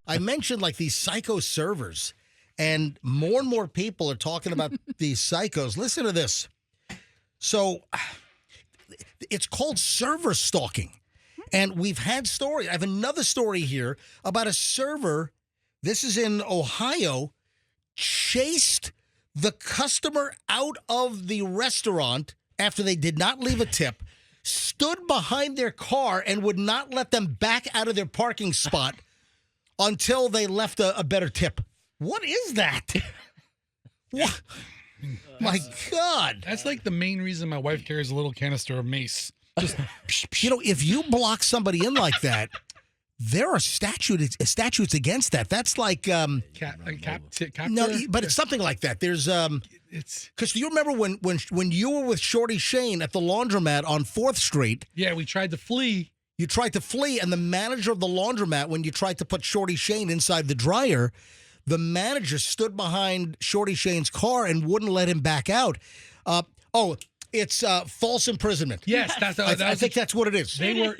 I mentioned like these psycho servers, and more people are talking about these psychos. Listen to this. So it's called server stalking. And we've had story. I have another story here about a server. This is in Ohio, chased the customer out of the restaurant after they did not leave a tip, stood behind their car and would not let them back out of their parking spot until they left a better tip. What is that? What? My God. That's like the main reason my wife carries a little canister of mace. Just, if you block somebody in like that, there are statutes against that. That's like no, but it's something like that. There's it's because do you remember when you were with Shorty Shane at the laundromat on 4th Street? Yeah, we tried to flee. You tried to flee, and the manager of the laundromat, when you tried to put Shorty Shane inside the dryer, the manager stood behind Shorty Shane's car and wouldn't let him back out. It's false imprisonment. Yes, I think that's what it is.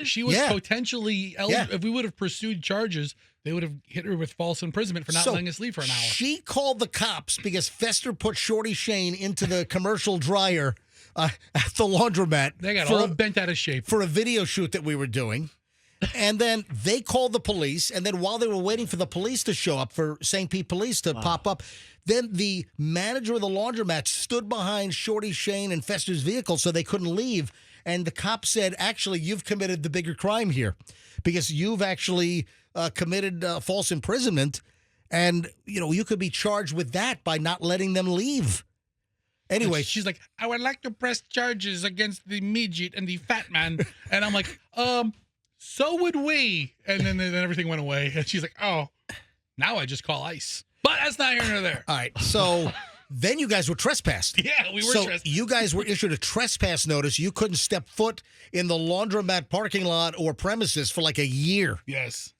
She was potentially eligible. If we would have pursued charges, they would have hit her with false imprisonment for not letting us leave for an hour. She called the cops because Fester put Shorty Shane into the commercial dryer at the laundromat. They got all bent out of shape for a video shoot that we were doing. And then they called the police, and then while they were waiting for the police to show up, for St. Pete Police to pop up, then the manager of the laundromat stood behind Shorty Shane and Fester's vehicle so they couldn't leave. And the cop said, actually, you've committed the bigger crime here because you've actually committed false imprisonment, and you could be charged with that by not letting them leave. Anyway, she's like, I would like to press charges against the midget and the fat man. And I'm like, so would we. And then everything went away. And she's like, oh, now I just call ICE. But that's not here nor there. All right. So then you guys were trespassed. Yeah, we were trespassed. You guys were issued a trespass notice. You couldn't step foot in the laundromat parking lot or premises for like a year. Yes.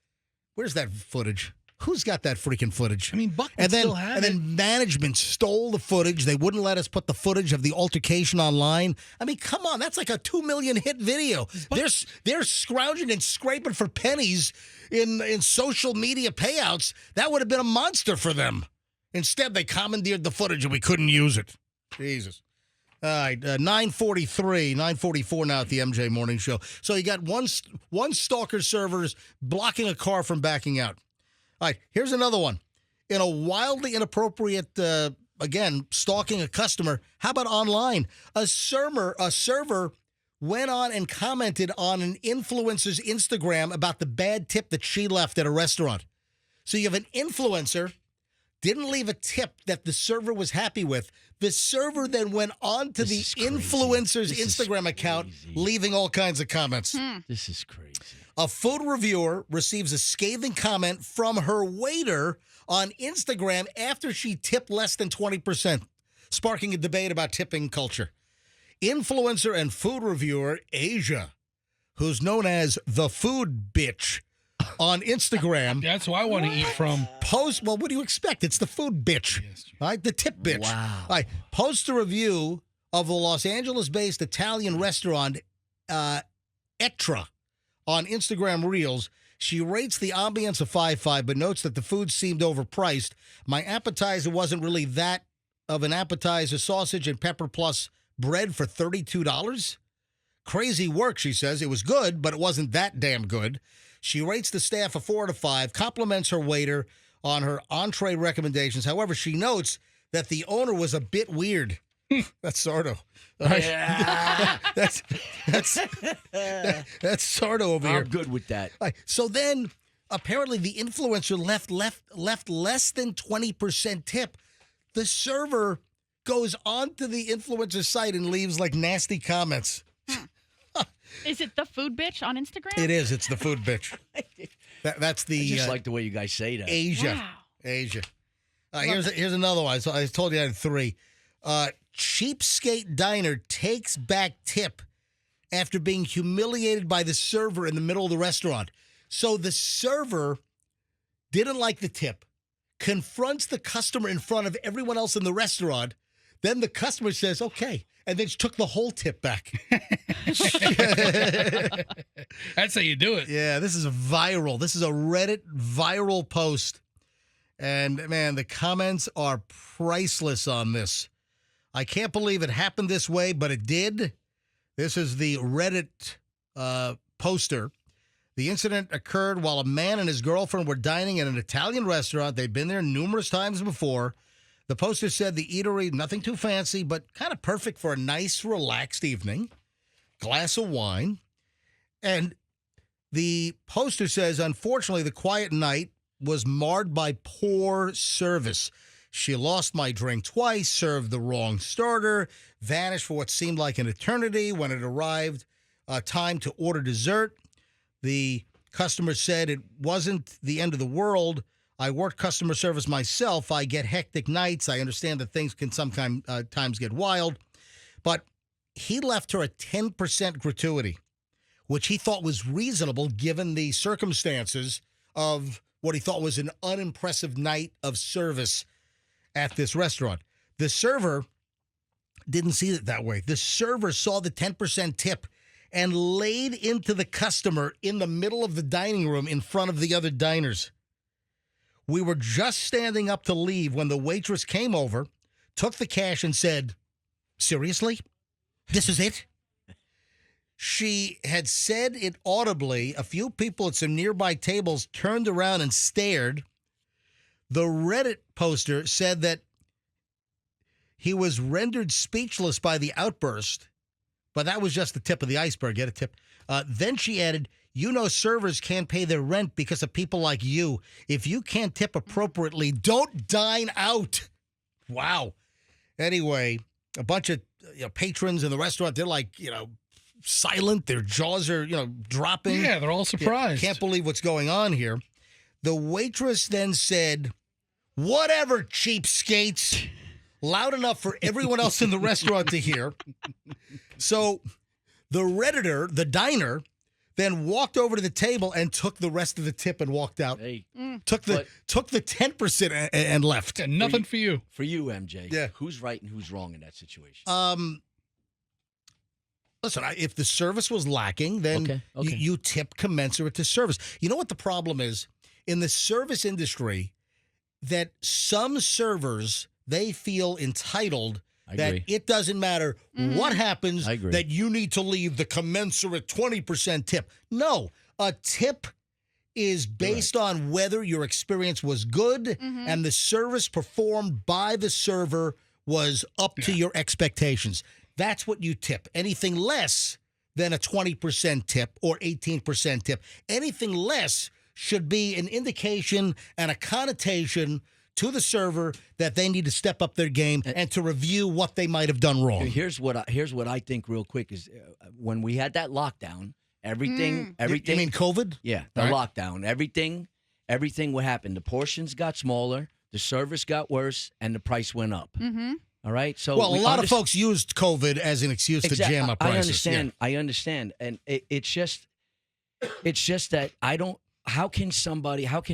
Where's that footage? Who's got that freaking footage? I mean, Buckman still has it. And then management stole the footage. They wouldn't let us put the footage of the altercation online. I mean, come on. That's like a 2 million hit video. They're scrounging and scraping for pennies in social media payouts. That would have been a monster for them. Instead, they commandeered the footage and we couldn't use it. Jesus. All right, 9:44 now at the MJ Morning Show. So you got one stalker servers blocking a car from backing out. All right, here's another one. In a wildly inappropriate, again, stalking a customer, how about online? A server went on and commented on an influencer's Instagram about the bad tip that she left at a restaurant. So you have an influencer, didn't leave a tip that the server was happy with. The server then went on to the influencer's Instagram account, leaving all kinds of comments. This is crazy. A food reviewer receives a scathing comment from her waiter on Instagram after she tipped less than 20%, sparking a debate about tipping culture. Influencer and food reviewer Asia, who's known as the food bitch on Instagram. That's who I want to eat from. Well, what do you expect? It's the food bitch. Yes, all right, the tip bitch. Wow. All right, post a review of the Los Angeles-based Italian restaurant Etra on Instagram Reels. She rates the ambience a 5.5, but notes that the food seemed overpriced. My appetizer wasn't really that of an appetizer. Sausage and pepper plus bread for $32. Crazy work, she says. It was good, but it wasn't that damn good. She rates the staff a 4 out of 5, compliments her waiter on her entree recommendations. However, she notes that the owner was a bit weird. That's Sardo. Yeah. That's Sardo over here. I'm good with that. Right. So then, apparently, the influencer left less than 20% tip. The server goes onto the influencer's site and leaves like nasty comments. Is it the food bitch on Instagram? It is. It's the food bitch. That's the. I just like the way you guys say that. Asia. Wow. Asia. Here's another one. So I told you I had 3. Cheapskate diner takes back tip after being humiliated by the server in the middle of the restaurant. So the server didn't like the tip, confronts the customer in front of everyone else in the restaurant. Then the customer says, okay. and then she took the whole tip back. That's how you do it. Yeah, this is viral. This is a Reddit viral post. And, man, the comments are priceless on this. I can't believe it happened this way, but it did. This is the Reddit poster. The incident occurred while a man and his girlfriend were dining at an Italian restaurant. They'd been there numerous times before. The poster said the eatery, nothing too fancy, but kind of perfect for a nice, relaxed evening. Glass of wine. And the poster says, unfortunately, the quiet night was marred by poor service. She lost my drink twice, served the wrong starter, vanished for what seemed like an eternity. When it arrived time to order dessert, the customer said it wasn't the end of the world. I work customer service myself. I get hectic nights. I understand that things can sometimes times get wild. But he left her a 10% gratuity, which he thought was reasonable given the circumstances of what he thought was an unimpressive night of service at this restaurant. The server didn't see it that way. The server saw the 10% tip and laid into the customer in the middle of the dining room in front of the other diners. We were just standing up to leave when the waitress came over, took the cash, and said, "Seriously? This is it?" She had said it audibly. A few people at some nearby tables turned around and stared. The Reddit poster said that he was rendered speechless by the outburst, but that was just the tip of the iceberg. Get a tip. Then she added, "You know servers can't pay their rent because of people like you. If you can't tip appropriately, don't dine out." Wow. Anyway, a bunch of patrons in the restaurant, they're like, silent. Their jaws are, dropping. Yeah, they're all surprised. Can't believe what's going on here. The waitress then said, "Whatever, cheapskates," loud enough for everyone else in the restaurant to hear. So the Redditor, the diner, then walked over to the table and took the rest of the tip and walked out. Hey, Took the 10% and left. Yeah, nothing for you. for you, MJ. Yeah. Who's right and who's wrong in that situation? Listen, if the service was lacking, then Okay. You tip commensurate to service. You know what the problem is? In the service industry, that some servers, they feel entitled I that agree. it doesn't matter what happens, I agree. that you need to leave the commensurate 20% tip. No, a tip is based on whether your experience was good and the service performed by the server was up to your expectations. That's what you tip. Anything less than a 20% tip or 18% tip, anything less should be an indication and a connotation to the server that they need to step up their game and to review what they might have done wrong. Here's what I think real quick is when we had that lockdown, everything. You mean COVID? Yeah, the lockdown. Everything what happened. The portions got smaller, the service got worse, and the price went up. Mm-hmm. All right. So Well, a lot of folks used COVID as an excuse to jam up prices. I understand. Yeah. I understand, and it's just that I don't. How can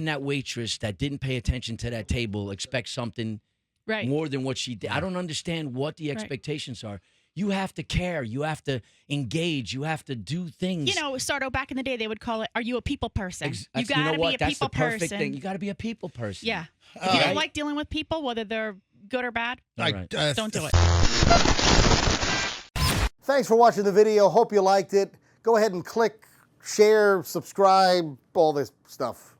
that waitress that didn't pay attention to that table expect something more than what she did? I don't understand what the expectations are. You have to care. You have to engage. You have to do things. Sardo, back in the day, they would call it, "Are you a people person?" You know got to what? be a That's people the perfect person. thing. You got to be a people person. Yeah. If you don't like dealing with people, whether they're good or bad, Right. don't do it. Thanks for watching the video. Hope you liked it. Go ahead and click, share, subscribe, all this stuff.